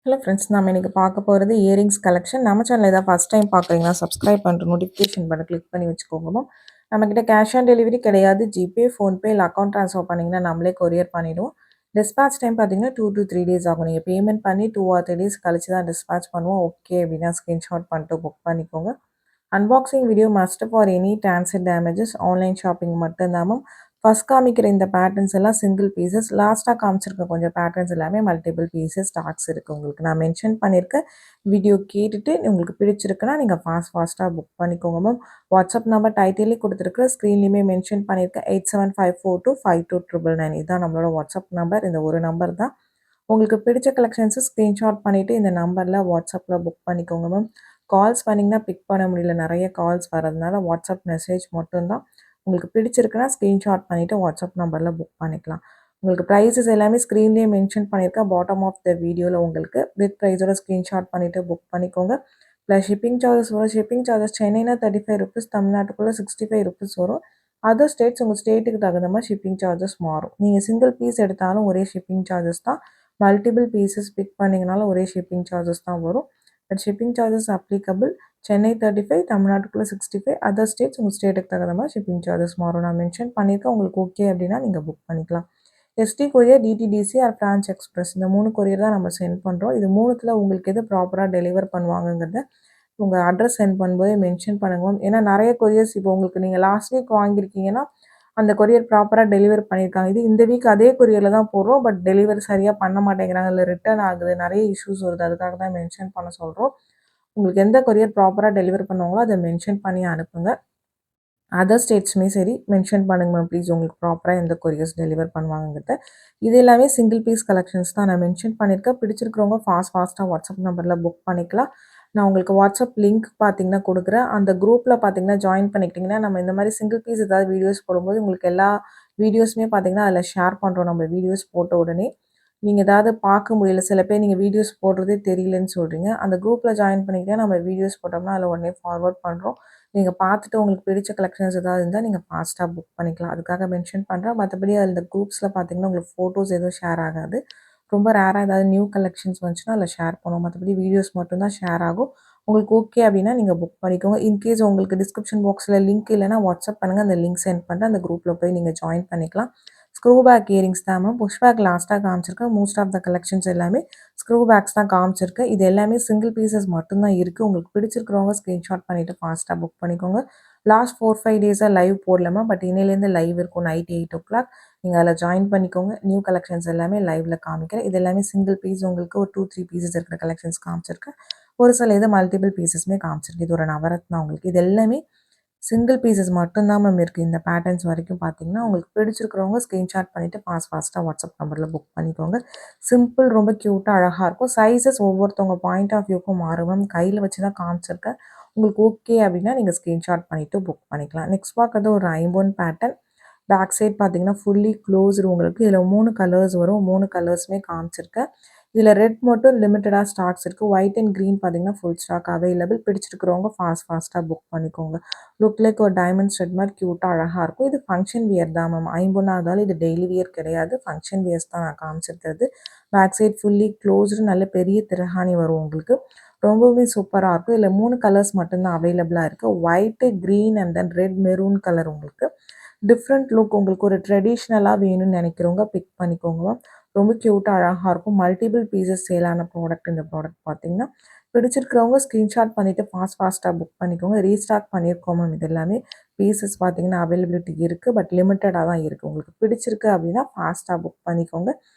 Hello friends, நம்ம இன்னைக்கு பார்க்க போகிறது இயரிங்ஸ் கலெக்ஷன். நம்ம சேனல் ஏதாவது ஃபஸ்ட் டைம் பார்க்குறீங்கன்னா சப்ஸ்கிரைப் பண்ணுற நோட்டிஃபிகேஷன் பட்டன் கிளிக் பண்ணி வச்சுக்கோங்க. நம்மக்கிட்ட கேஷ் ஆன் டெலிவரி கிடையாது. ஜிபே, ஃபோன்பே இல்லை அக்கௌண்ட் ட்ரான்ஸ்ஃபர் பண்ணிங்கன்னா நம்மளே கொரியர் பண்ணிவிடுவோம். டிஸ்பேச் டைம் பார்த்தீங்கன்னா 2 to 3 டேஸ் ஆகும். நீங்கள் பேமெண்ட் பண்ணி 2 or 3 டேஸ் கழிச்சு தான் டிஸ்பேச் பண்ணுவோம். ஓகே அப்படின்னா ஸ்க்ரீன்ஷாட் பண்ணிட்டு புக் பண்ணிக்கோங்க. Unboxing video must for any transit damages. Online shopping மட்டும்தான் மேம். ஃபர்ஸ்ட் காமிக்கிற இந்த பேட்டர்ன்ஸ் எல்லாம் சிங்கிள் பீசஸ். லாஸ்ட்டாக காமிச்சிருக்க கொஞ்சம் பேட்டர்ன்ஸ் எல்லாமே மல்டிபிள் பீசஸ் ஸ்டாக்ஸ் இருக்குது. உங்களுக்கு நான் மென்ஷன் பண்ணியிருக்கேன். வீடியோ கேட்டுட்டு உங்களுக்கு பிடிச்சிருக்குன்னா நீங்கள் ஃபாஸ்ட்டாக புக் பண்ணிக்கோங்க மேம். வாட்ஸ்அப் நம்பர் டைட்டிலே கொடுத்துருக்கு, ஸ்க்ரீன்லேயுமே மென்ஷன் பண்ணியிருக்கேன். 8754252999. இதுதான் நம்மளோட வாட்ஸ்அப் நம்பர். இந்த ஒரு நம்பர் தான். உங்களுக்கு பிடிச்ச கலெக்ஷன்ஸை ஸ்க்ரீன்ஷாட் பண்ணிவிட்டு இந்த நம்பரில் வாட்ஸ்அப்பில் புக் பண்ணிக்கோங்க மேம். கால்ஸ் பண்ணிங்கன்னா பிக் பண்ண முடியல, நிறைய கால்ஸ் வரதுனால வாட்ஸ்அப் மெசேஜ் மட்டும்தான். உங்களுக்கு பிடிச்சிருக்குன்னா ஸ்க்ரீன்ஷாட் பண்ணிவிட்டு வாட்ஸ்அப் நம்பரில் புக் பண்ணிக்கலாம். உங்களுக்கு ப்ரைஸஸ் எல்லாமே ஸ்க்ரீன்லேயே மென்ஷன் பண்ணியிருக்கேன். பாட்டம் ஆஃப் த வீடியோவில் உங்களுக்கு வித் ப்ரைஸோட ஸ்க்ரீன்ஷாட் பண்ணிவிட்டு புக் பண்ணிக்கோங்க. ப்ளஸ் ஷிப்பிங் சார்ஜஸ் வரும். ஷிப்பிங் சார்ஜஸ் சென்னைனா 35 ருபீஸ், தமிழ்நாட்டுக்குள்ளே 65 ருபீஸ் வரும். அதர் ஸ்டேட்ஸ் உங்கள் ஸ்டேட்டுக்கு தகுந்த மாதிரி ஷிப்பிங் சார்ஜஸ் மாறும். நீங்கள் சிங்கிள் பீஸ் எடுத்தாலும் ஒரே ஷிப்பிங் சார்ஜஸ் தான். மல்டிபிள் பீசஸ் பிக் பண்ணிங்கனாலும் ஒரே ஷிப்பிங் சார்ஜஸ் தான் வரும். But shipping charges applicable. Chennai 35, தமிழ்நாட்டுக்குள்ளே 65, அதர் ஸ்டேட்ஸ் உங்கள் ஸ்டேட்டுக்கு தகுந்த மாதிரி ஷிப்பிங் சார்ஜஸ் மாறும். நான் மென்ஷன் பண்ணியிருக்கேன். உங்களுக்கு ஓகே அப்படின்னா நீங்கள் புக் பண்ணிக்கலாம். ST courier, DTDC or Franch Express, இந்த 3 கொரியர் தான் நம்ம சென்ட் பண்ணுறோம். இது 3த்தில் உங்களுக்கு எது ப்ராப்பராக டெலிவர் பண்ணுவாங்கங்கிறத உங்கள் அட்ரஸ் சென்ட் பண்ணும்போது மென்ஷன் பண்ணுங்க. ஏன்னா நிறைய கொரியர்ஸ் இப்போ உங்களுக்கு நீங்கள் லாஸ்ட் வீக் வாங்கியிருக்கீங்கன்னா அந்த கொரியர் ப்ராப்பராக டெலிவர் பண்ணியிருக்காங்க. இது இந்த வீக் அதே கொரியரில் தான் போடுறோம். பட் டெலிவரி சரியாக பண்ண மாட்டேங்கிறாங்க, இல்லை ரிட்டர்ன் ஆகுது, நிறைய இஷ்யூஸ் வருது. அதுக்காக தான் மென்ஷன் பண்ண சொல்கிறோம். உங்களுக்கு எந்த கொரியர் ப்ராப்பராக டெலிவர் பண்ணுவாங்களோ அதை மென்ஷன் பண்ணி அனுப்புங்க. அதர் ஸ்டேட்ஸுமே சரி மென்ஷன் பண்ணுங்க மேம் ப்ளீஸ், உங்களுக்கு ப்ராப்பராக எந்த கொரியர்ஸ் டெலிவர் பண்ணுவாங்கங்கிறத. இது எல்லாமே சிங்கிள் பீஸ் கலெக்ஷன்ஸ் தான் நான் மென்ஷன் பண்ணியிருக்கேன். பிடிச்சிருக்கிறவங்க ஃபாஸ்ட்டாக வாட்ஸ்அப் நம்பரில் புக் பண்ணிக்கலாம். நான் உங்களுக்கு வாட்ஸ்அப் லிங்க் பார்த்தீங்கன்னா கொடுக்குறேன். அந்த குரூப்பில் பார்த்தீங்கன்னா ஜாயின் பண்ணிக்கிட்டிங்கன்னா நம்ம இந்த மாதிரி சிங்கிள் பீஸ் ஏதாவது வீடியோஸ் போடும்போது உங்களுக்கு எல்லா வீடியோஸுமே பார்த்தீங்கன்னா அதில் ஷேர் பண்ணுறோம். நம்ம வீடியோஸ் போட்ட உடனே நீங்கள் ஏதாவது பார்க்க முடியல, சில பேர் நீங்கள் வீடியோஸ் போடுறதே தெரியலன்னு சொல்கிறீங்க. அந்த குரூப்பில் ஜாயின் பண்ணிக்கிட்டே நம்ம வீடியோஸ் போட்டோம்னா அதில் உடனே ஃபார்வர்ட் பண்ணுறோம். நீங்கள் பார்த்துட்டு உங்களுக்கு பிடிச்ச கலெக்ஷன்ஸ் ஏதாவது இருந்தால் நீங்கள் ஃபாஸ்ட்டாக புக் பண்ணிக்கலாம். அதுக்காக மென்ஷன் பண்ணுறேன். மற்றபடி அதில் இந்த குரூப்ஸில் பார்த்தீங்கன்னா உங்களுக்கு ஃபோட்டோஸ் எதுவும் ஷேர் ஆகாது. ரொம்ப ரேராக ஏதாவது நியூ கலெக்ஷன்ஸ் வந்துச்சுன்னா அதில் ஷேர் பண்ணுவோம். மற்றபடி வீடியோஸ் மட்டும்தான் ஷேர் ஆகும். உங்களுக்கு ஓகே அப்படின்னா நீங்கள் புக் பண்ணிக்கோங்க. இன்கேஸ் உங்களுக்கு டிஸ்கிரிப்ஷன் பாக்ஸில் லிங்க் இல்லைன்னா வாட்ஸ்அப் பண்ணுங்கள், அந்த லிங்க் சென்ட் பண்ணிட்டு அந்த குரூப்பில் போய் நீங்கள் ஜாயின் பண்ணிக்கலாம். ஸ்க்ரூ பேக் இயரிங்ஸ் தான் மேம். புஷ் பேக் லாஸ்ட்டாக காமிச்சிருக்கேன். மோஸ்ட் ஆஃப் த கலெக்ஷன்ஸ் எல்லாமே ஸ்க்ரூ பேக்ஸ் தான் காமிச்சிருக்கு. இது எல்லாமே சிங்கிள் பீசஸ் மட்டும்தான் இருக்குது. உங்களுக்கு பிடிச்சிருக்கிறவங்க ஸ்க்ரீன்ஷாட் பண்ணிவிட்டு ஃபாஸ்ட்டாக புக் பண்ணிக்கோங்க. லாஸ்ட் 4-5 டேஸாக லைவ் போடலாமா, பட் இன்னிலேருந்து லைவ் இருக்கும் நைட் 8 o'clock. நீங்கள் அதில் ஜாயின் பண்ணிக்கோங்க. நியூ கலெக்ஷன்ஸ் எல்லாமே லைவில் காமிக்கிறேன். இது எல்லாமே சிங்கிள் பீஸ், உங்களுக்கு ஒரு 2-3 பீசஸ் இருக்கிற கலெக்ஷன்ஸ் காமிச்சிருக்கேன். ஒரு சில இது மல்டிபிள் பீசஸ்மே காமிச்சிருக்கு. இது ஒரு நவரத்னா உங்களுக்கு. இது எல்லாமே சிங்கிள் பீசஸ் மட்டும்தான் மேம் இருக்குது. இந்த பேட்டர்ன்ஸ் வரைக்கும் பார்த்தீங்கன்னா உங்களுக்கு பிடிச்சிருக்கிறவங்க ஸ்க்ரீன்ஷாட் பண்ணிவிட்டு ஃபாஸ்ட்டாக வாட்ஸ்அப் நம்பரில் புக் பண்ணிக்கோங்க. சிம்பிள், ரொம்ப க்யூட்டாக அழகாக இருக்கும். சைஸஸ் ஒவ்வொருத்தவங்க பாயிண்ட் ஆஃப் வியூக்கும் மாறும் மேம். கையில் வச்சு தான் காமிச்சிருக்கேன். உங்களுக்கு ஓகே அப்படின்னா நீங்கள் ஸ்க்ரீன்ஷாட் பண்ணிவிட்டு புக் பண்ணிக்கலாம். நெக்ஸ்ட் பார்க்குறது ஒரு ஐம்போன் பேட்டர்ன். பேக் சைட் பார்த்தீங்கன்னா ஃபுல்லி க்ளோஸ்டு உங்களுக்கு. இதில் 3 கலர்ஸ் வரும். 3 கலர்ஸுமே காமிச்சிருக்கேன். இதில் ரெட் மட்டும் லிமிட்டடாக ஸ்டாக்ஸ் இருக்குது. ஒயிட் அண்ட் க்ரீன் பார்த்தீங்கன்னா ஃபுல் ஸ்டாக் அவைலபிள். பிடிச்சிருக்கிறவங்க ஃபாஸ்ட்டாக புக் பண்ணிக்கோங்க. லுக் லைக் ஒரு டைமண்ட் ஸ்டட் மாதிரி க்யூட்டாக அழகாக இருக்கும். இது ஃபங்க்ஷன் வியர் தான் மேம். ஐம்பொன்னாதாலும் இது டெய்லி வியர் கிடையாது, ஃபங்க்ஷன் வியர்ஸ் தான் நான் காமிச்சிருக்கிறது. பேக் சைட் ஃபுல்லி க்ளோஸ்டு, நல்ல பெரிய திரஹானி வரும் உங்களுக்கு. ரொம்பவுமே சூப்பராக இருக்கும். இதில் 3 கலர்ஸ் மட்டும்தான் அவைலபிளாக இருக்குது. White, green and then red maroon colour உங்களுக்கு. டிஃப்ரெண்ட் லுக், உங்களுக்கு ஒரு ட்ரெடிஷ்னலாக வேணும்னு நினைக்கிறவங்க பிக் பண்ணிக்கோங்க. ரொம்ப க்யூட்டாக அழகாக இருக்கும். மல்டிபிள் பீசஸ் சேலான ப்ராடக்ட். இந்த ப்ராடக்ட் பார்த்தீங்கன்னா பிடிச்சிருக்கிறவங்க ஸ்க்ரீன்ஷாட் பண்ணிவிட்டு ஃபாஸ்ட்டாக புக் பண்ணிக்கோங்க. ரீஸ்டாக் பண்ணியிருக்கோம் மேம். இது எல்லாமே பீசஸ் பார்த்தீங்கன்னா அவைலபிலிட்டி இருக்குது, பட் லிமிட்டடாக தான் இருக்குது. உங்களுக்கு பிடிச்சிருக்கு அப்படின்னா ஃபாஸ்ட்டாக புக் பண்ணிக்கோங்க.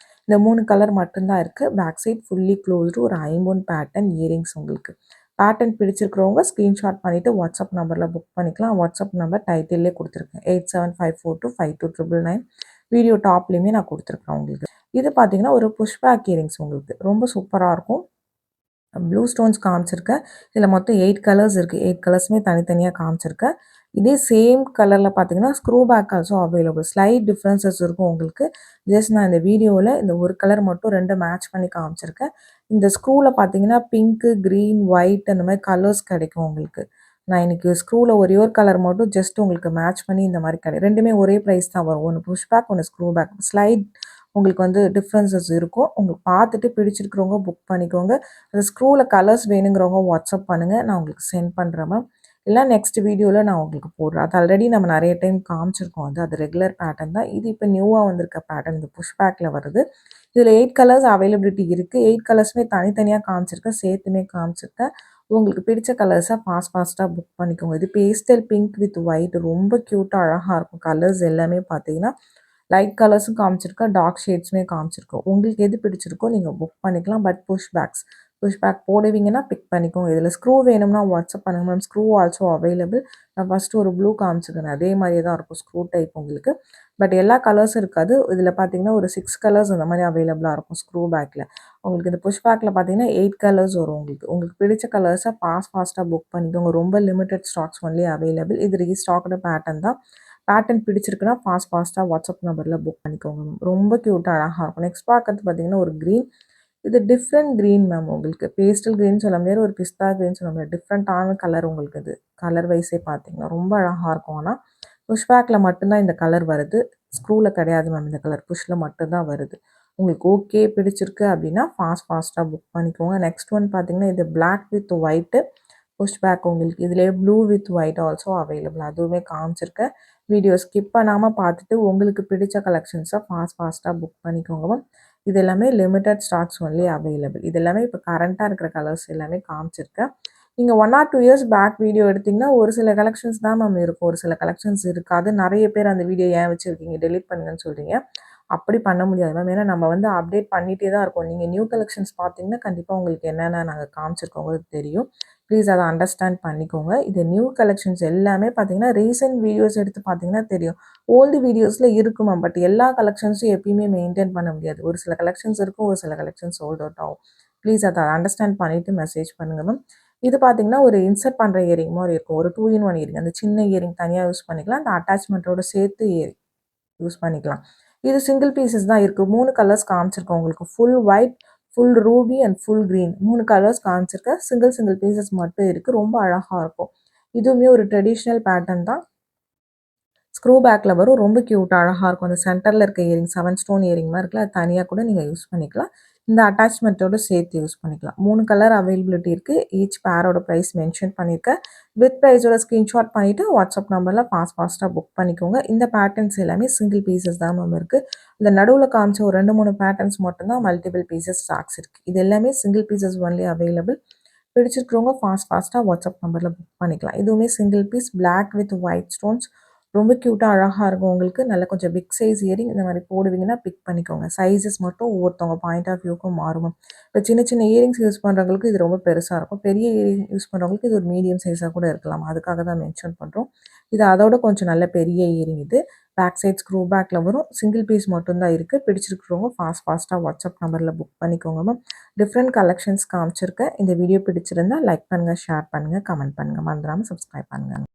இந்த 3 கலர் மட்டும்தான் இருக்குது. பேக் சைட் ஃபுல்லி க்ளோஸ்டு ஒரு ஐம்போன் பேட்டர்ன் இயரிங்ஸ் உங்களுக்கு. பேட்டர்ன் பிடிச்சிருக்கிறவங்க ஸ்க்ரீன்ஷாட் பண்ணிவிட்டு வாட்ஸ்அப் நம்பரில் புக் பண்ணிக்கலாம். வாட்ஸ்அப் நம்பர் டைட்டிலே கொடுத்துருக்கேன். 8754252999. வீடியோ டாப்லேயுமே நான் கொடுத்துருக்கேன் உங்களுக்கு. இது பார்த்தீங்கன்னா ஒரு புஷ் பேக் இயரிங்ஸ் உங்களுக்கு. ரொம்ப சூப்பராக இருக்கும். ப்ளூ ஸ்டோன்ஸ் காமிச்சிருக்கேன். இதில் மொத்தம் 8 கலர்ஸ் இருக்குது. 8 கலர்ஸுமே தனித்தனியாக காமிச்சிருக்கேன். இதே சேம் கலரில் பார்த்தீங்கன்னா screw back also available. Slight differences இருக்கும் உங்களுக்கு. ஜஸ்ட் நான் இந்த வீடியோவில் இந்த ஒரு கலர் மட்டும் 2 மேட்ச் பண்ணி காமிச்சிருக்கேன். இந்த ஸ்க்ரூவில் பார்த்தீங்கன்னா பிங்க்கு, க்ரீன், ஒயிட் அந்த மாதிரி கலர்ஸ் கிடைக்கும் உங்களுக்கு. நான் இன்றைக்கி ஸ்க்ரூவில் ஒரே ஒரு கலர் மட்டும் ஜஸ்ட் உங்களுக்கு மேட்ச் பண்ணி இந்த மாதிரி ரெண்டுமே ஒரே ப்ரைஸ் தான் வரும். ஒன்று புஷ் பேக், ஒன்று ஸ்க்ரூ பேக். ஸ்லைட் உங்களுக்கு வந்து டிஃப்ரென்சஸ் இருக்கும். உங்களுக்கு பார்த்துட்டு பிடிச்சிருக்கிறவங்க புக் பண்ணிக்கோங்க. அந்த ஸ்க்ரூவில் கலர்ஸ் வேணுங்கிறவங்க வாட்ஸ்அப் பண்ணுங்கள், நான் உங்களுக்கு சென்ட் பண்ணுறேன் மேம். இல்லை நெக்ஸ்ட் வீடியோவில் நான் உங்களுக்கு போடுறேன். அது ஆல்ரெடி நம்ம நிறைய டைம் காமிச்சிருக்கோம். அது ரெகுலர் பேட்டர்ன் தான். இது இப்போ நியூவாக வந்திருக்க பேட்டர்ன், இந்த புஷ் பேக்கில் வருது. இதில் 8 கலர்ஸ் அவைலபிலிட்டி இருக்குது. 8 கலர்ஸுமே தனித்தனியாக காமிச்சிருக்கேன், சேர்த்துமே காமிச்சிருக்கேன். உங்களுக்கு பிடிச்ச கலர்ஸை ஃபாஸ்ட்டாக புக் பண்ணிக்கோங்க. இது பேஸ்டல் பிங்க் வித் ஒயிட், ரொம்ப க்யூட்டாக அழகாக இருக்கும். கலர்ஸ் எல்லாமே பார்த்தீங்கன்னா லைட் கலர்ஸும் காமிச்சிருக்கேன், டார்க் ஷேட்ஸுமே காமிச்சிருக்கோம். உங்களுக்கு எது பிடிச்சிருக்கோ நீங்கள் புக் பண்ணிக்கலாம். பட் புஷ் பேக் போடுவீங்கன்னா பிக் பண்ணிக்கோங்க. இதில் ஸ்க்ரூ வேணும்னா வாட்ஸ்அப் பண்ணுங்கள் மேம். Screw also available. நான் ஃபஸ்ட்டு ஒரு ப்ளூ காமிச்சிருக்கேன், அதே மாதிரியே தான் இருக்கும் ஸ்க்ரூ டைப் உங்களுக்கு. பட் எல்லா கலர்ஸும் இருக்காது. இதில் பார்த்தீங்கன்னா ஒரு 6 கலர்ஸ் அந்த மாதிரி அவைலபிளாக இருக்கும் ஸ்க்ரூ பேக்கில். உங்களுக்கு இந்த புஷ் பேக்கில் பார்த்தீங்கன்னா 8 கலர்ஸ் வரும். உங்களுக்கு பிடிச்ச கலர்ஸை ஃபாஸ்ட்டாக புக் பண்ணிக்கோங்க. ரொம்ப லிமிட்டட் ஸ்டாக்ஸ் ஒன்லி அவைலபிள். இது ரீஸ்டாக்டு பேட்டர்ன் தான். பேட்டர்ன் பிடிச்சிருக்குன்னா ஃபாஸ்ட்டாக வாட்ஸ்அப் நம்பரில் புக் பண்ணிக்கோங்க மேம். ரொம்ப க்யூட்டாக அழகாக இருக்கும். நெக்ஸ்ட் பார்க்கறது பார்த்தீங்கன்னா ஒரு க்ரீன். இது டிஃப்ரெண்ட் க்ரீன் மேம். உங்களுக்கு பேஸ்டல் க்ரீன் சொல்ல முடியாது, ஒரு பிஸ்தா க்ரீன் சொல்ல முடியாது. டிஃப்ரெண்ட்டான கலர் உங்களுக்கு. இது கலர் வைஸே பார்த்தீங்கன்னா ரொம்ப அழகாக இருக்கும். ஆனால் புஷ் பேக்கில் மட்டும்தான் இந்த கலர் வருது, ஸ்க்ரூவில் கிடையாது மேம். இந்த கலர் புஷ்ஷில் மட்டும்தான் வருது. உங்களுக்கு ஓகே பிடிச்சிருக்கு அப்படின்னா ஃபாஸ்ட்டாக புக் பண்ணிக்கோங்க. நெக்ஸ்ட் ஒன் பார்த்தீங்கன்னா இது black with white push back. உங்களுக்கு இதிலே blue with white also available. அதுவுமே காமிச்சிருக்கேன். வீடியோ ஸ்கிப் பண்ணாமல் பார்த்துட்டு உங்களுக்கு பிடிச்ச கலெக்ஷன்ஸை ஃபாஸ்ட்டாக புக் பண்ணிக்கோங்க மேம். இது எல்லாமே லிமிட்டட் ஸ்டாக்ஸ் ஒன்லி அவைலபிள். இது எல்லாமே இப்போ கரண்ட்டாக இருக்கிற கலர்ஸ் எல்லாமே காமிச்சிருக்கேன். நீங்கள் 1 or 2 இயர்ஸ் பேக் வீடியோ எடுத்திங்கன்னா ஒரு சில கலெக்ஷன்ஸ் தான் மேம் இருக்கும், ஒரு சில கலெக்ஷன்ஸ் இருக்காது. நிறைய பேர் அந்த வீடியோ ஏன் வச்சுருக்கீங்க, டெலீட் பண்ணுங்கன்னு சொல்கிறீங்க. அப்படி பண்ண முடியாது மேம். ஏன்னா நம்ம வந்து அப்டேட் பண்ணிகிட்டே தான் இருக்கோம். நீங்கள் நியூ கலெக்ஷன்ஸ் பார்த்தீங்கன்னா கண்டிப்பாக உங்களுக்கு என்னென்ன நாங்கள் காமிச்சிருக்கோங்கிறது தெரியும். ப்ளீஸ் அதை அண்டர்ஸ்டாண்ட் பண்ணிக்கோங்க. இது நியூ கலெக்ஷன்ஸ் எல்லாமே பார்த்தீங்கன்னா ரீசெண்ட் வீடியோஸ் எடுத்து பார்த்தீங்கன்னா தெரியும். ஓல்டு வீடியோஸில் இருக்குமா, பட் எல்லா கலெக்ஷன்ஸும் எப்பயுமே மெயின்டைன் பண்ண முடியாது. ஒரு சில கலெக்ஷன்ஸ் இருக்கும், ஒரு சில கலெக்ஷன்ஸ் சோல்ட் அவுட் ஆகும். ப்ளீஸ் அதை அண்டர்ஸ்டாண்ட் பண்ணிவிட்டு மெசேஜ் பண்ணுங்கள் மேம். இது பார்த்தீங்கன்னா ஒரு இன்சர்ட் பண்ணுற இயரிங் மாதிரி இருக்கும். ஒரு 2 in 1 இயரிங். அந்த சின்ன இயரிங் தனியாக யூஸ் பண்ணிக்கலாம், அந்த அட்டாச்மெண்ட்டோட சேர்த்து யூஸ் பண்ணிக்கலாம். இது சிங்கிள் பீசஸ் தான் இருக்குது. 3 கலர்ஸ் காமிச்சிருக்கோம் உங்களுக்கு. Full white, full Ruby and full green 3 colours காமிச்சிருக்கேன். சிங்கிள் பீசஸ் மட்டும் இருக்குது. ரொம்ப அழகாக இருக்கும். இதுவுமே ஒரு ட்ரெடிஷ்னல் பேட்டர்ன் தான். ஸ்க்ரூ பேக்கில் வரும். ரொம்ப க்யூட்டாக அழகாக இருக்கும். அந்த சென்டரில் இருக்க இயரிங் 7 ஸ்டோன் இயரிங் மாதிரி இருக்குல்ல, அது தனியாக கூட நீங்கள் யூஸ் பண்ணிக்கலாம். இந்த அட்டாச்மெண்ட்டோடு சேர்த்து யூஸ் பண்ணிக்கலாம். 3 கலர் அவைலபிலிட்டி இருக்குது. ஈச் பேரோட ப்ரைஸ் மென்ஷன் பண்ணியிருக்கேன். வித் ப்ரைஸோட ஸ்க்ரீன்ஷாட் பண்ணிவிட்டு வாட்ஸ்அப் நம்பரில் ஃபாஸ்ட்டாக புக் பண்ணிக்கோங்க. இந்த பேட்டர்ன்ஸ் எல்லாமே சிங்கிள் பீசஸ் தான் மேம் இருக்குது. இந்த நடுவில் காமிச்ச ஒரு 2-3 பேட்டர்ன்ஸ் மட்டும்தான் மல்டிபிள் பீசஸ் ஸ்டாக்ஸ் இருக்குது. இது எல்லாமே சிங்கிள் பீசஸ் ஒன்லி அவைலபிள். பிடிச்சிருக்கிறவங்க ஃபாஸ்ட்டாக வாட்ஸ்அப் நம்பரில் புக் பண்ணிக்கலாம். இதுவுமே single piece, black with white stones. ரொம்ப க்யூட்டாக அழகாக இருக்கும். உங்களுக்கு நல்ல கொஞ்சம் பிக் சைஸ் இயரிங் இந்த மாதிரி போடுவீங்கன்னா பிக் பண்ணிக்கோங்க. சைஸஸ் மட்டும் ஒவ்வொருத்தவங்க பாயிண்ட் ஆஃப் வியூக்கும் மாறும். இப்போ சின்ன இயரிங்ஸ் யூஸ் பண்ணுறவங்களுக்கு இது ரொம்ப பெருசாக இருக்கும். பெரிய இயரிங் யூஸ் பண்ணுறவங்களுக்கு இது ஒரு மீடியம் சைஸாக கூட இருக்கலாம். அதுக்காக தான் மென்ஷன் பண்ணுறோம். இது அதோட கொஞ்சம் நல்ல பெரிய இயரிங். இது பேக் சைட் ஸ்க்ரூ பேக்கில் வரும். சிங்கிள் பீஸ் மட்டும்தான் இருக்குது. பிடிச்சிருக்கிறவங்க ஃபாஸ்ட்டாக வாட்ஸ்அப் நம்பரில் புக் பண்ணிக்கோங்க மேம். டிஃப்ரெண்ட் கலெக்ஷன்ஸ் காமிச்சிருக்கேன். இந்த வீடியோ பிடிச்சிருந்தா லைக் பண்ணுங்கள், ஷேர் பண்ணுங்கள், கமெண்ட் பண்ணுங்கள். மறந்துடாமல் சப்ஸ்கிரைப் பண்ணுங்கள்.